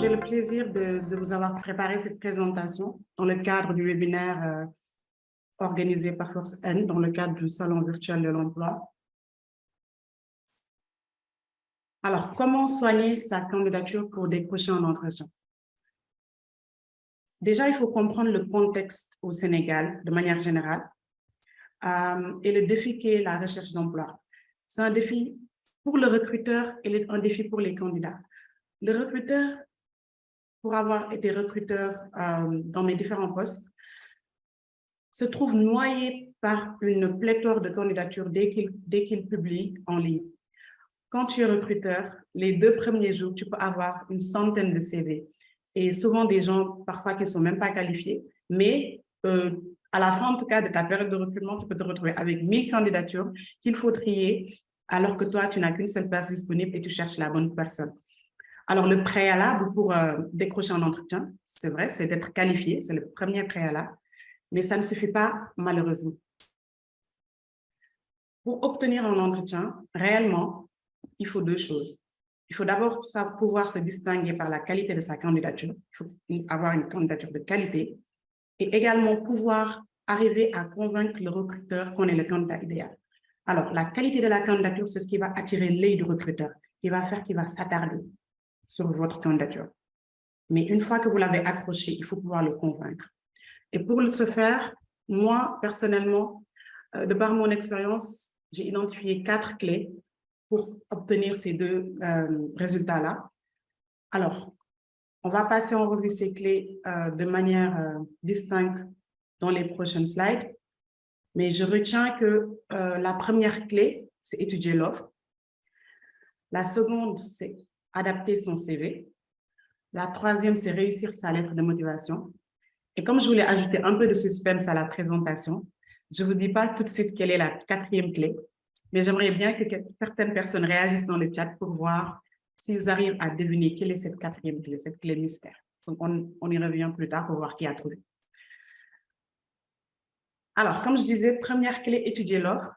j'ai le plaisir de vous avoir préparé cette présentation dans le cadre du webinaire organisé par Force N, dans le cadre du Salon virtuel de l'emploi. Alors, comment soigner sa candidature pour décrocher un entretien? Déjà, il faut comprendre le contexte au Sénégal de manière générale et le défi qu'est la recherche d'emploi. C'est un défi pour le recruteur et un défi pour les candidats. Le recruteur, pour avoir été recruteur dans mes différents postes, se trouve noyé par une pléthore de candidatures dès qu'il publie en ligne. Quand tu es recruteur, les 2 premiers jours, tu peux avoir une centaine de CV et souvent des gens parfois qui ne sont même pas qualifiés, mais à la fin en tout cas de ta période de recrutement, tu peux te retrouver avec 1000 candidatures qu'il faut trier alors que toi, tu n'as qu'une seule place disponible et tu cherches la bonne personne. Alors, le préalable pour décrocher un entretien, c'est vrai, c'est d'être qualifié, c'est le premier préalable, mais ça ne suffit pas malheureusement. Pour obtenir un entretien, réellement, il faut 2 choses. Il faut d'abord pouvoir se distinguer par la qualité de sa candidature. Il faut avoir une candidature de qualité et également pouvoir arriver à convaincre le recruteur qu'on est le candidat idéal. Alors, la qualité de la candidature, c'est ce qui va attirer l'œil du recruteur, qui va faire qu'il va s'attarder sur votre candidature. Mais une fois que vous l'avez accroché, il faut pouvoir le convaincre. Et pour ce faire, moi, personnellement, de par mon expérience, j'ai identifié 4 clés pour obtenir ces 2 résultats-là. Alors, on va passer en revue ces clés de manière distincte dans les prochaines slides. Mais je retiens que la première clé, c'est étudier l'offre. La seconde, c'est adapter son CV. La troisième, c'est réussir sa lettre de motivation. Et comme je voulais ajouter un peu de suspense à la présentation, je ne vous dis pas tout de suite quelle est la 4e clé, mais j'aimerais bien que certaines personnes réagissent dans le chat pour voir s'ils arrivent à deviner quelle est cette 4e clé, cette clé mystère. Donc, on y revient plus tard pour voir qui a trouvé. Alors, comme je disais, première clé, étudier l'offre.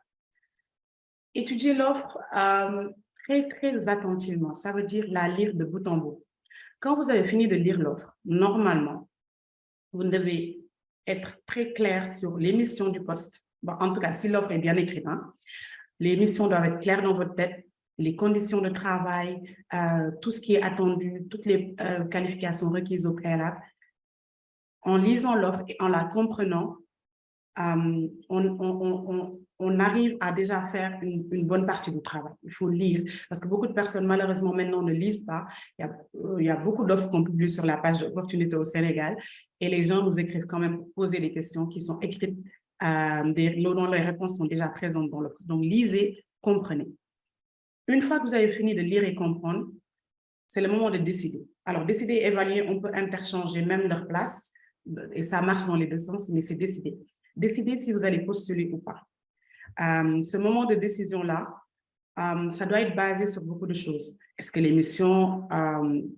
Étudier l'offre très, très attentivement. Ça veut dire la lire de bout en bout. Quand vous avez fini de lire l'offre, normalement, vous devez être très clair sur les missions du poste. Bon, en tout cas, si l'offre est bien écrite, hein, les missions doivent être claires dans votre tête, les conditions de travail, tout ce qui est attendu, toutes les qualifications requises au préalable. En lisant l'offre et en la comprenant, on arrive à déjà faire une bonne partie du travail. Il faut lire, parce que beaucoup de personnes, malheureusement, maintenant ne lisent pas. Il y a beaucoup d'offres qu'on publie sur la page d'opportunités au Sénégal et les gens nous écrivent quand même pour poser des questions qui sont écrites, dont les réponses sont déjà présentes dans l'offre. Donc, lisez, comprenez. Une fois que vous avez fini de lire et comprendre, c'est le moment de décider. Alors, décider et évaluer, on peut interchanger même leur place et ça marche dans les 2 sens, mais c'est décider. Décidez si vous allez postuler ou pas. Ce moment de décision-là, ça doit être basé sur beaucoup de choses. Est-ce que les missions,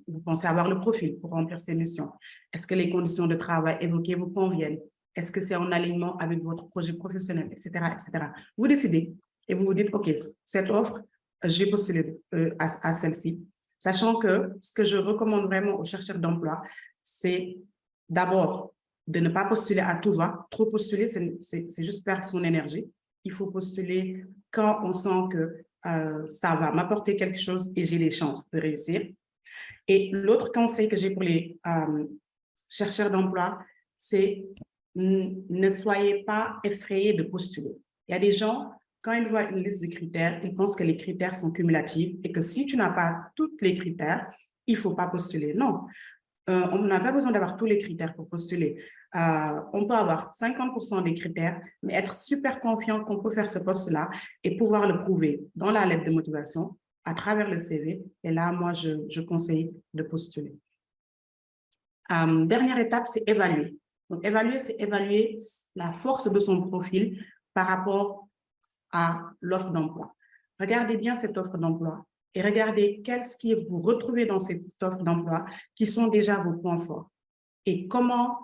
vous pensez avoir le profil pour remplir ces missions? Est-ce que les conditions de travail évoquées vous conviennent? Est-ce que c'est en alignement avec votre projet professionnel, etc., etc. Vous décidez et vous vous dites, OK, cette offre, je vais postuler à celle-ci, sachant que ce que je recommande vraiment aux chercheurs d'emploi, c'est d'abord de ne pas postuler à tout va. Trop postuler, c'est juste perdre son énergie. Il faut postuler quand on sent que ça va m'apporter quelque chose et j'ai les chances de réussir. Et l'autre conseil que j'ai pour les chercheurs d'emploi, c'est ne soyez pas effrayés de postuler. Il y a des gens, quand ils voient une liste de critères, ils pensent que les critères sont cumulatifs et que si tu n'as pas tous les critères, il ne faut pas postuler. Non, on n'a pas besoin d'avoir tous les critères pour postuler. On peut avoir 50% des critères, mais être super confiant qu'on peut faire ce poste-là et pouvoir le prouver dans la lettre de motivation, à travers le CV. Et là, moi, je conseille de postuler. Dernière étape, c'est évaluer. Donc, évaluer, c'est évaluer la force de son profil par rapport à l'offre d'emploi. Regardez bien cette offre d'emploi et regardez qu'est-ce que vous retrouvez dans cette offre d'emploi qui sont déjà vos points forts. Et comment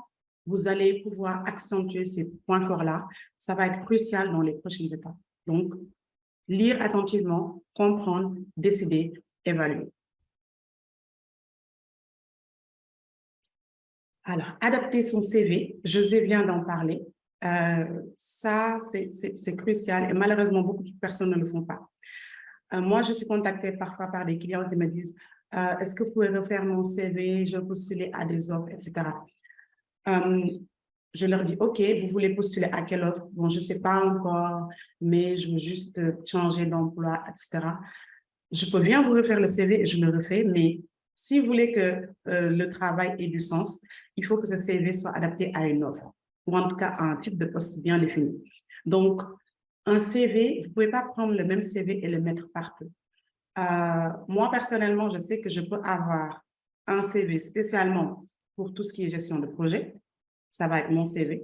vous allez pouvoir accentuer ces points forts-là, ça va être crucial dans les prochaines étapes. Donc, lire attentivement, comprendre, décider, évaluer. Alors, adapter son CV, José vient d'en parler. Ça, c'est crucial et malheureusement, beaucoup de personnes ne le font pas. Moi, je suis contactée parfois par des clients qui me disent est-ce que vous pouvez refaire mon CV, je postulais à des offres, etc. Je leur dis, OK, vous voulez postuler à quelle offre? Bon, je ne sais pas encore, mais je veux juste changer d'emploi, etc. Je peux bien vous refaire le CV et je le refais, mais si vous voulez que le travail ait du sens, il faut que ce CV soit adapté à une offre, ou en tout cas à un type de poste bien défini. Donc, un CV, vous ne pouvez pas prendre le même CV et le mettre partout. Moi, personnellement, je sais que je peux avoir un CV spécialement pour tout ce qui est gestion de projet. Ça va être mon CV.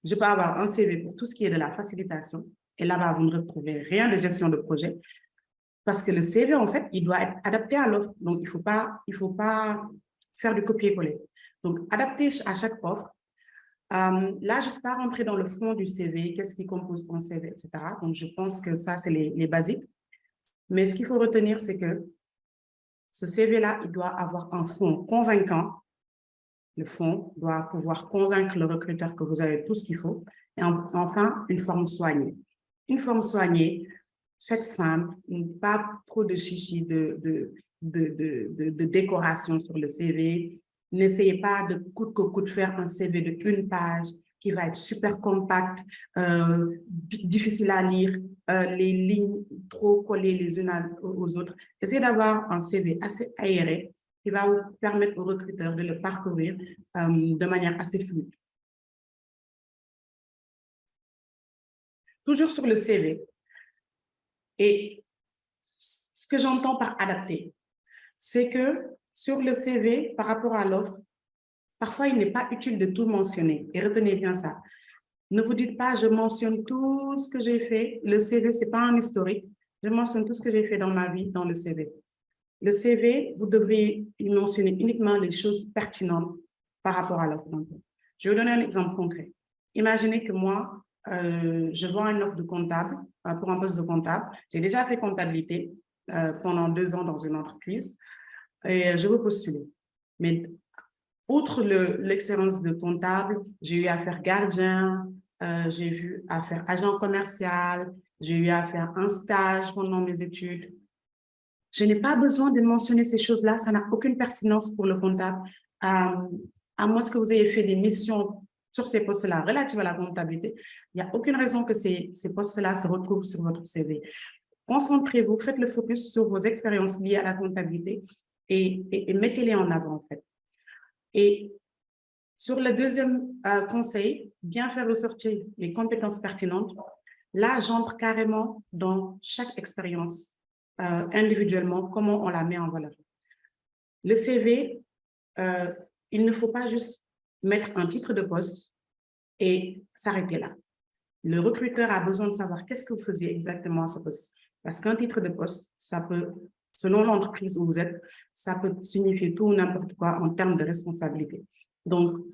Je peux avoir un CV pour tout ce qui est de la facilitation. Et là-bas, vous ne retrouvez rien de gestion de projet. Parce que le CV, en fait, il doit être adapté à l'offre. Donc, il faut pas faire du copier-coller. Donc, adapter à chaque offre. Là, je ne suis pas rentrée dans le fond du CV, qu'est-ce qui compose mon CV, etc. Donc, je pense que ça, c'est les basiques. Mais ce qu'il faut retenir, c'est que ce CV-là, il doit avoir un fond convaincant. Le fond doit pouvoir convaincre le recruteur que vous avez tout ce qu'il faut. Et enfin, une forme soignée. Une forme soignée, faites simple, pas trop de chichi, de décoration sur le CV. N'essayez pas de coûte que coûte faire un CV de 1 page qui va être super compact, difficile à lire, les lignes trop collées les unes aux autres. Essayez d'avoir un CV assez aéré qui va vous permettre au recruteur de le parcourir de manière assez fluide. Toujours sur le CV. Et ce que j'entends par adapter, c'est que sur le CV, par rapport à l'offre, parfois, il n'est pas utile de tout mentionner. Et retenez bien ça. Ne vous dites pas, je mentionne tout ce que j'ai fait. Le CV, ce n'est pas un historique. Je mentionne tout ce que j'ai fait dans ma vie dans le CV. Le CV, vous devriez y mentionner uniquement les choses pertinentes par rapport à l'offre d'emploi. Je vais vous donner un exemple concret. Imaginez que moi, je vends une offre de comptable pour un poste de comptable. J'ai déjà fait comptabilité pendant 2 ans dans une entreprise et je veux postuler. Mais outre l'expérience de comptable, j'ai eu à faire gardien, j'ai eu à faire agent commercial, j'ai eu à faire un stage pendant mes études. Je n'ai pas besoin de mentionner ces choses-là, ça n'a aucune pertinence pour le comptable, à moins que vous ayez fait des missions sur ces postes-là relatives à la comptabilité. Il n'y a aucune raison que ces postes-là se retrouvent sur votre CV. Concentrez-vous, faites le focus sur vos expériences liées à la comptabilité et mettez-les en avant, en fait. Et sur le deuxième conseil, bien faire ressortir les compétences pertinentes. Là, j'entre carrément dans chaque expérience individuellement, comment on la met en valeur. Le CV, il ne faut pas juste mettre un titre de poste et s'arrêter là. Le recruteur a besoin de savoir qu'est-ce que vous faisiez exactement à ce poste. Parce qu'un titre de poste, ça peut, selon l'entreprise où vous êtes, ça peut signifier tout ou n'importe quoi en termes de responsabilité. Donc,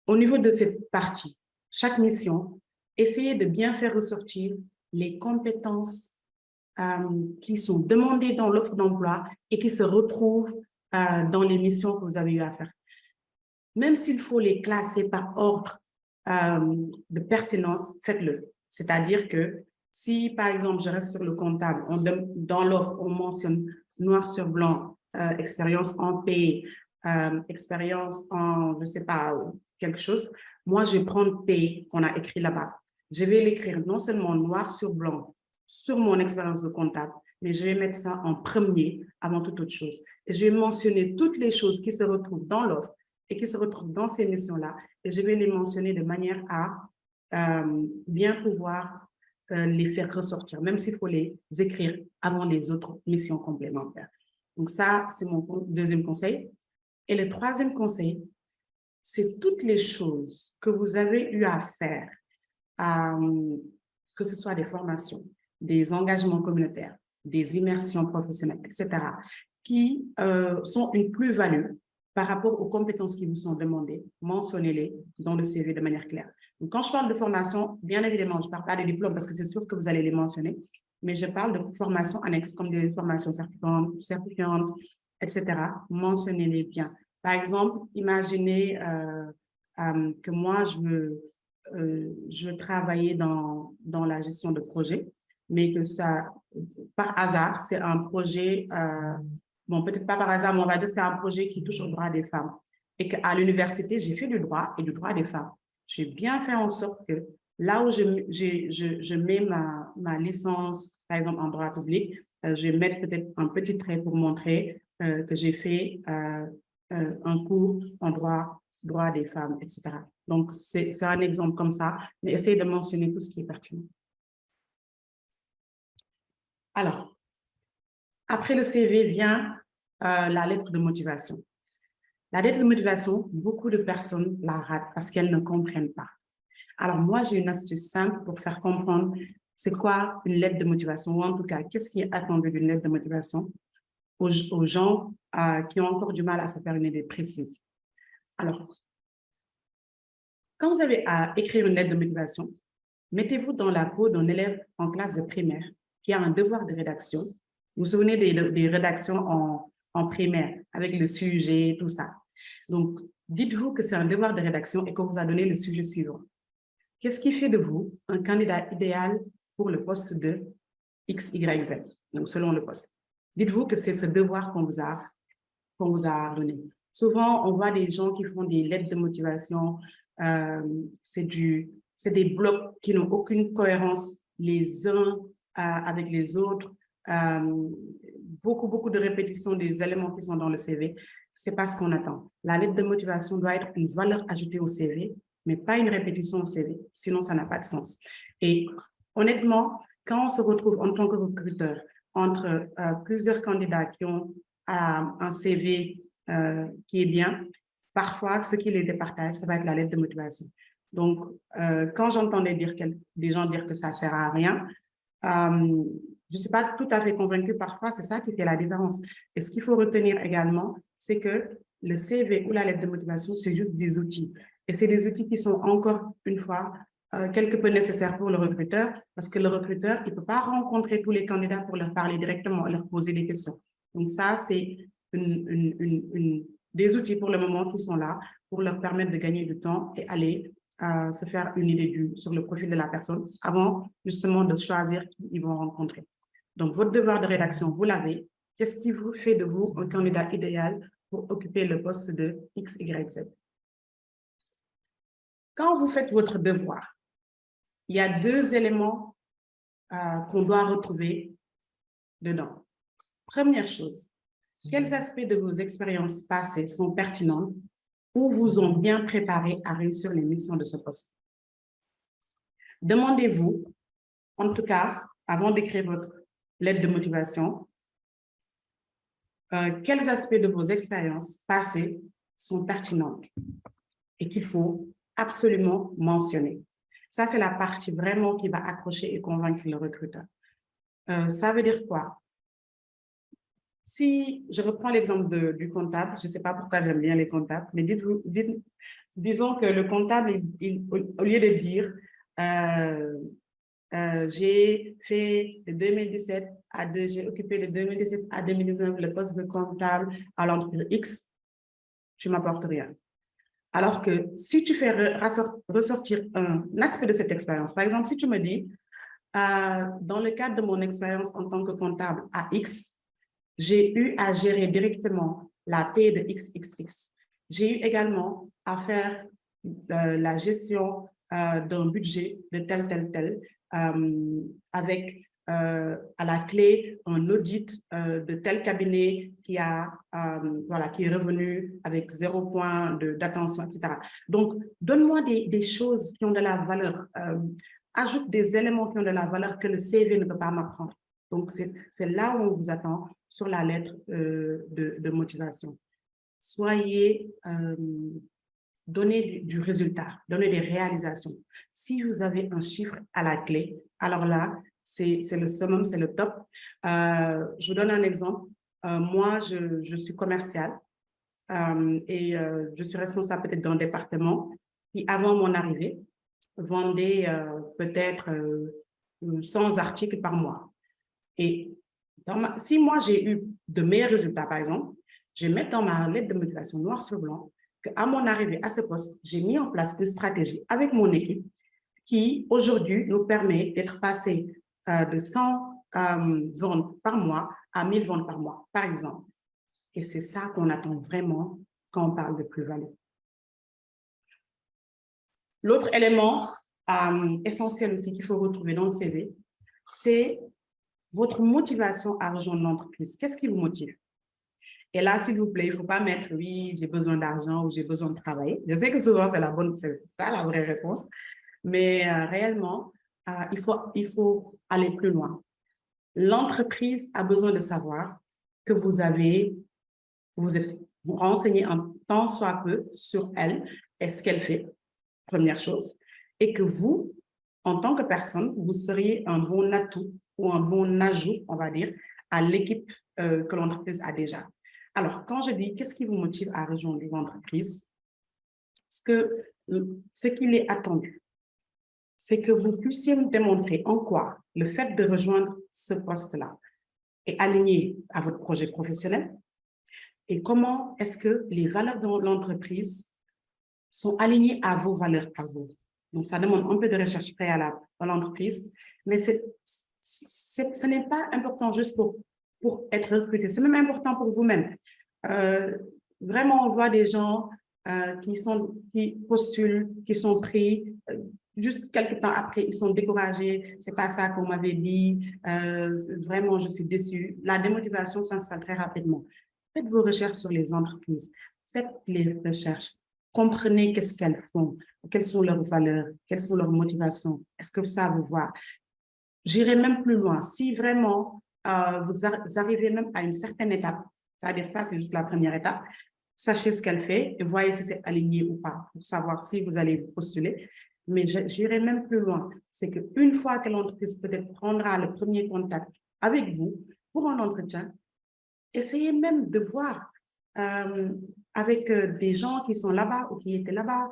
au niveau de cette partie, chaque mission, essayez de bien faire ressortir les compétences qui sont demandées dans l'offre d'emploi et qui se retrouvent dans les missions que vous avez eu à faire. Même s'il faut les classer par ordre de pertinence, faites-le. C'est-à-dire que si, par exemple, je reste sur le comptable, dans l'offre, on mentionne noir sur blanc, expérience en paie, expérience en, je ne sais pas, quelque chose, moi, je vais prendre paie qu'on a écrit là-bas. Je vais l'écrire non seulement noir sur blanc sur mon expérience de comptable, mais je vais mettre ça en premier avant toute autre chose. Et je vais mentionner toutes les choses qui se retrouvent dans l'offre et qui se retrouvent dans ces missions-là, et je vais les mentionner de manière à bien pouvoir les faire ressortir, même s'il faut les écrire avant les autres missions complémentaires. Donc ça, c'est mon deuxième conseil. Et le troisième conseil, c'est toutes les choses que vous avez eu à faire, que ce soit des formations, des engagements communautaires, des immersions professionnelles, etc., qui sont une plus-value par rapport aux compétences qui vous sont demandées. Mentionnez-les dans le CV de manière claire. Donc, quand je parle de formation, bien évidemment, je ne parle pas des diplômes parce que c'est sûr que vous allez les mentionner, mais je parle de formations annexes comme des formations certifiantes, etc. Mentionnez-les bien. Par exemple, imaginez que moi, je veux travailler dans la gestion de projet, mais que ça, par hasard, c'est un projet, bon, peut-être pas par hasard, mais on va dire que c'est un projet qui touche aux droits des femmes. Et qu'à l'université, j'ai fait du droit et du droit des femmes. J'ai bien fait en sorte que là où je mets ma licence, par exemple en droit public, je vais mettre peut-être un petit trait pour montrer que j'ai fait un cours en droit des femmes, etc. Donc, c'est un exemple comme ça, mais essayez de mentionner tout ce qui est pertinent. Alors, après le CV vient la lettre de motivation. La lettre de motivation, beaucoup de personnes la ratent parce qu'elles ne comprennent pas. Alors, moi, j'ai une astuce simple pour faire comprendre c'est quoi une lettre de motivation, ou en tout cas, qu'est-ce qui est attendu d'une lettre de motivation aux gens qui ont encore du mal à se faire une idée précise. Alors, quand vous avez à écrire une lettre de motivation, mettez-vous dans la peau d'un élève en classe de primaire qui a un devoir de rédaction. Vous vous souvenez des rédactions en primaire, avec le sujet, tout ça. Donc, dites-vous que c'est un devoir de rédaction et qu'on vous a donné le sujet suivant. Qu'est-ce qui fait de vous un candidat idéal pour le poste de X, Y, Z, donc selon le poste? Dites-vous que c'est ce devoir qu'on vous a donné. Souvent, on voit des gens qui font des lettres de motivation, c'est des blocs qui n'ont aucune cohérence les uns avec les autres, beaucoup de répétitions des éléments qui sont dans le CV. C'est pas ce qu'on attend. La lettre de motivation doit être une valeur ajoutée au CV, mais pas une répétition au CV, sinon ça n'a pas de sens. Et honnêtement, quand on se retrouve en tant que recruteur entre plusieurs candidats qui ont un CV qui est bien, parfois, ce qui les départage, ça va être la lettre de motivation. Donc, quand j'entendais des gens dire que ça ne sert à rien, je ne suis pas tout à fait convaincue parfois, c'est ça qui fait la différence. Et ce qu'il faut retenir également, c'est que le CV ou la lettre de motivation, c'est juste des outils. Et c'est des outils qui sont encore une fois quelque peu nécessaires pour le recruteur, parce que le recruteur, il ne peut pas rencontrer tous les candidats pour leur parler directement et leur poser des questions. Donc ça, c'est des outils pour le moment qui sont là pour leur permettre de gagner du temps et aller se faire une idée sur le profil de la personne avant justement de choisir qui ils vont rencontrer. Donc, votre devoir de rédaction, vous l'avez. Qu'est-ce qui vous fait de vous un candidat idéal pour occuper le poste de X, Y, Z? Quand vous faites votre devoir, il y a deux éléments qu'on doit retrouver dedans. Première chose, quels aspects de vos expériences passées sont pertinents ou vous ont bien préparé à réussir les missions de ce poste? Demandez-vous, en tout cas, avant d'écrire votre lettre de motivation, quels aspects de vos expériences passées sont pertinentes et qu'il faut absolument mentionner. Ça, c'est la partie vraiment qui va accrocher et convaincre le recruteur. Ça veut dire quoi? Si je reprends l'exemple du comptable, je ne sais pas pourquoi j'aime bien les comptables, mais disons que le comptable, au lieu de dire j'ai fait de 2017 j'ai occupé de 2017 à 2019 le poste de comptable à l'entreprise X, tu ne m'apportes rien. Alors que si tu fais ressortir un aspect de cette expérience, par exemple, si tu me dis, dans le cadre de mon expérience en tant que comptable à X, j'ai eu à gérer directement la paie de XXX. J'ai eu également à faire la gestion d'un budget de tel, avec à la clé un audit de tel cabinet qui est revenu avec 0 point d'attention, etc. Donc, donne-moi des choses qui ont de la valeur, ajoute des éléments qui ont de la valeur que le CV ne peut pas m'apprendre. Donc, c'est là où on vous attend sur la lettre de motivation. Donnez du résultat, donnez des réalisations. Si vous avez un chiffre à la clé, alors là, c'est le summum, c'est le top. Je vous donne un exemple. Moi, je suis commerciale et je suis responsable peut-être d'un département qui, avant mon arrivée, vendait peut-être 100 articles par mois. Et si moi, j'ai eu de meilleurs résultats, par exemple, je vais mettre dans ma lettre de motivation noir sur blanc qu'à mon arrivée à ce poste, j'ai mis en place une stratégie avec mon équipe qui, aujourd'hui, nous permet d'être passé de 100 ventes par mois à 1000 ventes par mois, par exemple. Et c'est ça qu'on attend vraiment quand on parle de plus-value. L'autre élément essentiel aussi qu'il faut retrouver dans le CV, c'est votre motivation à rejoindre l'entreprise. Qu'est-ce qui vous motive? Et là, s'il vous plaît, il ne faut pas mettre « oui, j'ai besoin d'argent » ou « j'ai besoin de travailler ». Je sais que souvent, c'est ça la vraie réponse. Mais réellement, il faut aller plus loin. L'entreprise a besoin de savoir que vous êtes renseigné un tant soit peu sur elle et ce qu'elle fait, première chose, et que vous, en tant que personne, vous seriez un bon atout ou un bon ajout, on va dire, à l'équipe que l'entreprise a déjà. Alors, quand je dis qu'est-ce qui vous motive à rejoindre l'entreprise, ce qu'il est attendu, c'est que vous puissiez me démontrer en quoi le fait de rejoindre ce poste-là est aligné à votre projet professionnel et comment est-ce que les valeurs de l'entreprise sont alignées à vos valeurs à vous. Donc, ça demande un peu de recherche préalable dans l'entreprise, mais ce n'est pas important juste pour être recruté, c'est même important pour vous-même. Vraiment, on voit des gens qui postulent, qui sont pris, juste quelques temps après, ils sont découragés, c'est pas ça qu'on m'avait dit, vraiment, je suis déçue. La démotivation s'installe très rapidement. Faites vos recherches sur les entreprises, faites les recherches, comprenez qu'est-ce qu'elles font, quelles sont leurs valeurs, quelles sont leurs motivations, est-ce que ça vous va? J'irai même plus loin, si vraiment vous arrivez même à une certaine étape, c'est-à-dire ça, c'est juste la première étape, sachez ce qu'elle fait et voyez si c'est aligné ou pas pour savoir si vous allez postuler. Mais j'irai même plus loin. C'est qu'une fois que l'entreprise peut-être prendra le premier contact avec vous pour un entretien, essayez même de voir avec des gens qui sont là-bas ou qui étaient là-bas,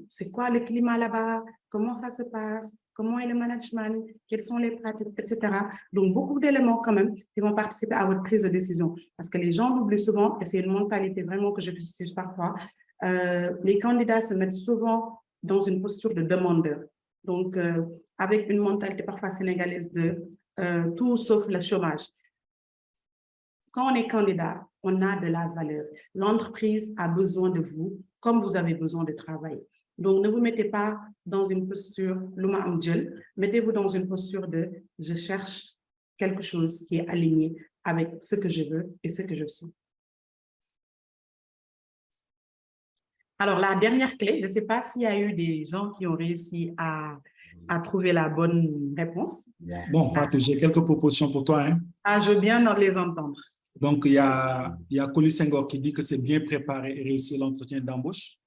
c'est quoi le climat là-bas, comment ça se passe, comment est le management, quelles sont les pratiques, etc. Donc, beaucoup d'éléments quand même qui vont participer à votre prise de décision. Parce que les gens l'oublient souvent, et c'est une mentalité vraiment que je utilise parfois, les candidats se mettent souvent dans une posture de demandeur. Donc, avec une mentalité parfois sénégalaise de tout sauf le chômage. Quand on est candidat, on a de la valeur. L'entreprise a besoin de vous comme vous avez besoin de travailler. Donc, ne vous mettez pas dans une posture « Luma Amdjel », mettez-vous dans une posture de « je cherche quelque chose qui est aligné avec ce que je veux et ce que je suis ». Alors, la dernière clé, je ne sais pas s'il y a eu des gens qui ont réussi à trouver la bonne réponse. Bon, Fatou, j'ai quelques propositions pour toi. Hein. Ah, je veux bien les entendre. Donc, il y a Koli Senghor qui dit que c'est bien préparer et réussir l'entretien d'embauche.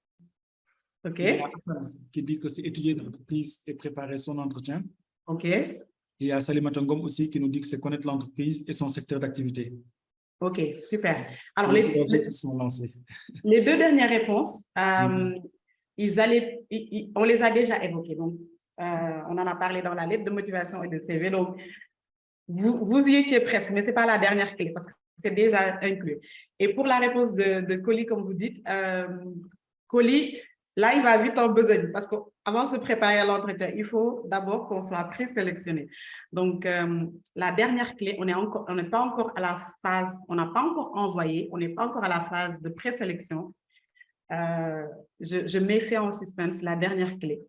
OK. Il y a Hassan qui dit que c'est étudier l'entreprise et préparer son entretien. OK. Il y a Salimata Ngom aussi qui nous dit que c'est connaître l'entreprise et son secteur d'activité. OK, super. Alors, sont lancés. Les deux dernières réponses, on les a déjà évoquées. Donc, on en a parlé dans la lettre de motivation et de CV. Donc, vous y étiez presque, mais ce n'est pas la dernière clé parce que c'est déjà inclus. Et pour la réponse de Koli, comme vous dites, Koli, là, il va vite en besogne parce qu'avant de se préparer à l'entretien, il faut d'abord qu'on soit présélectionné. Donc, la dernière clé, on n'est pas encore à la phase, on n'a pas encore envoyé, on n'est pas encore à la phase de présélection. Je mets fin en suspense, la dernière clé.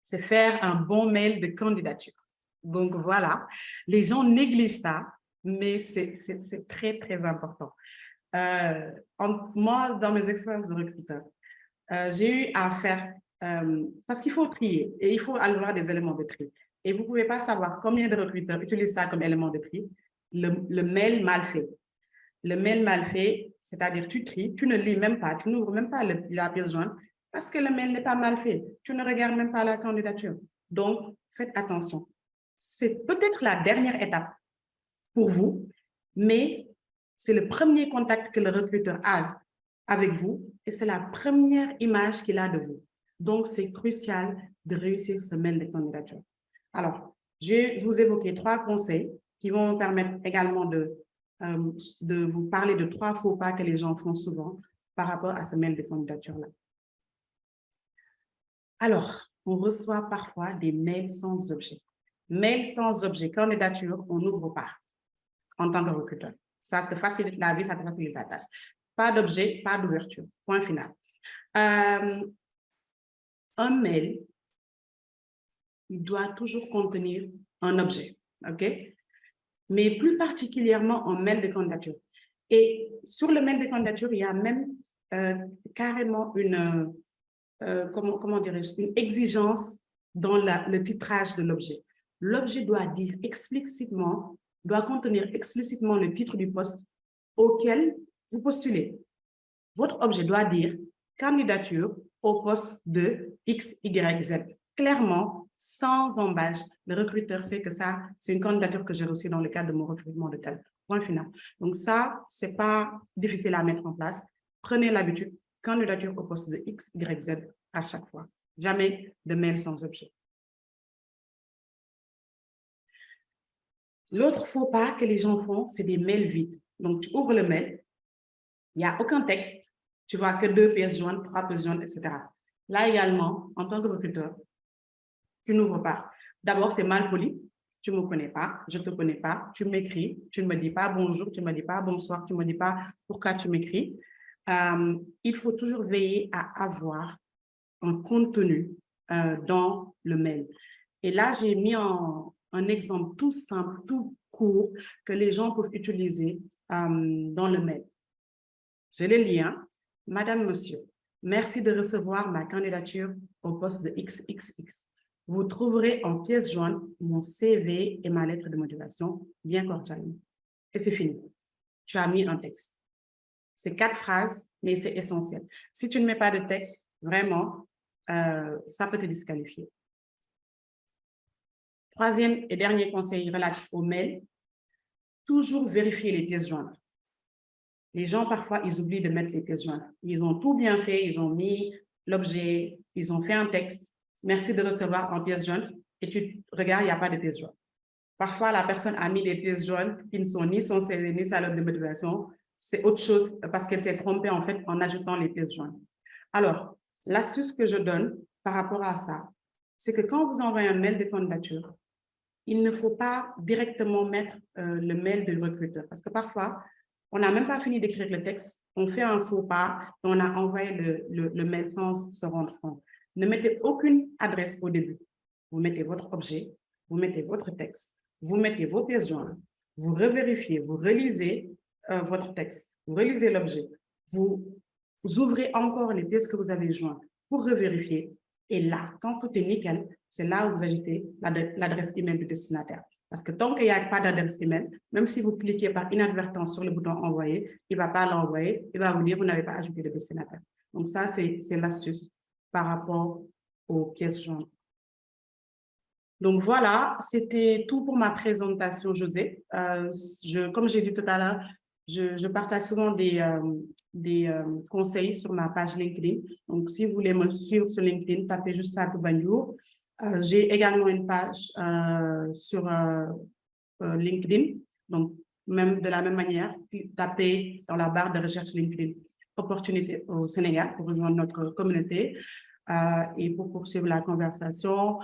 C'est faire un bon mail de candidature. Donc, voilà, les gens négligent ça, mais c'est très, très important. Moi, dans mes expériences de recruteur, j'ai eu à faire, parce qu'il faut trier et il faut avoir des éléments de tri. Et vous ne pouvez pas savoir combien de recruteurs utilisent ça comme élément de tri, le mail mal fait. Le mail mal fait, c'est-à-dire tu tries, tu ne lis même pas, tu n'ouvres même pas la pièce jointe parce que le mail n'est pas mal fait. Tu ne regardes même pas la candidature. Donc, faites attention. C'est peut-être la dernière étape pour vous, mais c'est le premier contact que le recruteur a avec vous et c'est la première image qu'il a de vous. Donc, c'est crucial de réussir ce mail de candidature. Alors, je vais vous évoquer 3 conseils qui vont vous permettre également de de vous parler de 3 faux pas que les gens font souvent par rapport à ce mail de candidature-là. Alors, on reçoit parfois des mails sans objet. Mail sans objet, candidature, on n'ouvre pas en tant que recruteur. Ça te facilite la vie, ça te facilite la tâche. Pas d'objet, pas d'ouverture. Point final. Un mail, il doit toujours contenir un objet, OK? Mais plus particulièrement en mail de candidature. Et sur le mail de candidature, il y a même carrément une, comment dirais-je, une exigence dans le titrage de l'objet. L'objet doit dire explicitement, doit contenir explicitement le titre du poste auquel vous postulez. Votre objet doit dire candidature au poste de X, Y, Z. Clairement, sans embâche, le recruteur sait que ça, c'est une candidature que j'ai reçue dans le cadre de mon recrutement de tel. Point final. Donc ça, c'est pas difficile à mettre en place. Prenez l'habitude, candidature au poste de X, Y, Z à chaque fois. Jamais de mail sans objet. L'autre faux pas que les gens font, c'est des mails vides. Donc, tu ouvres le mail, il n'y a aucun texte, tu vois que 2 pièces jointes, 3 pièces jointes, etc. Là également, en tant que recruteur, tu n'ouvres pas. D'abord, c'est mal poli. Tu ne me connais pas, je ne te connais pas, tu m'écris, tu ne me dis pas bonjour, tu ne me dis pas bonsoir, tu ne me dis pas pourquoi tu m'écris. Il faut toujours veiller à avoir un contenu dans le mail. Et là, j'ai mis un exemple tout simple, tout court, que les gens peuvent utiliser dans le mail. Je le lis, hein. Madame, monsieur, merci de recevoir ma candidature au poste de XXX. Vous trouverez en pièce jointe mon CV et ma lettre de motivation, bien cordialement. Et c'est fini. Tu as mis un texte. C'est 4 phrases, mais c'est essentiel. Si tu ne mets pas de texte, vraiment, ça peut te disqualifier. Troisième et dernier conseil relatif au mail, toujours vérifier les pièces jointes. Les gens, parfois, ils oublient de mettre les pièces jointes. Ils ont tout bien fait, ils ont mis l'objet, ils ont fait un texte. Merci de recevoir en pièces jointes. Et tu regardes, il n'y a pas de pièces jointes. Parfois, la personne a mis des pièces jointes qui ne sont ni son CV, ni sa lettre de motivation. C'est autre chose parce qu'elle s'est trompée, en fait, en ajoutant les pièces jointes. Alors, l'astuce que je donne par rapport à ça, c'est que quand vous envoyez un mail de candidature, il ne faut pas directement mettre le mail du recruteur. Parce que parfois, on n'a même pas fini d'écrire le texte, on fait un faux pas, et on a envoyé le mail sans se rendre compte. Ne mettez aucune adresse au début. Vous mettez votre objet, vous mettez votre texte, vous mettez vos pièces jointes, vous revérifiez, vous relisez votre texte, vous relisez l'objet, vous ouvrez encore les pièces que vous avez jointes pour revérifier. Et là, quand tout est nickel, c'est là où vous ajoutez l'adresse email du destinataire. Parce que tant qu'il n'y a pas d'adresse email, même si vous cliquez par inadvertance sur le bouton envoyer, il ne va pas l'envoyer, il va vous dire que vous n'avez pas ajouté de destinataire. Donc ça, c'est l'astuce par rapport aux pièces jointes. Donc voilà, c'était tout pour ma présentation, José. Comme j'ai dit tout à l'heure, je partage souvent des conseils sur ma page LinkedIn. Donc, si vous voulez me suivre sur LinkedIn, tapez juste Fatou Bandour. J'ai également une page sur LinkedIn. Donc, même de la même manière, tapez dans la barre de recherche LinkedIn opportunité au Sénégal pour rejoindre notre communauté et pour poursuivre la conversation,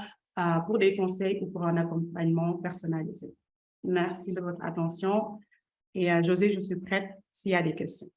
pour des conseils ou pour un accompagnement personnalisé. Merci de votre attention. Et José, je suis prête s'il y a des questions.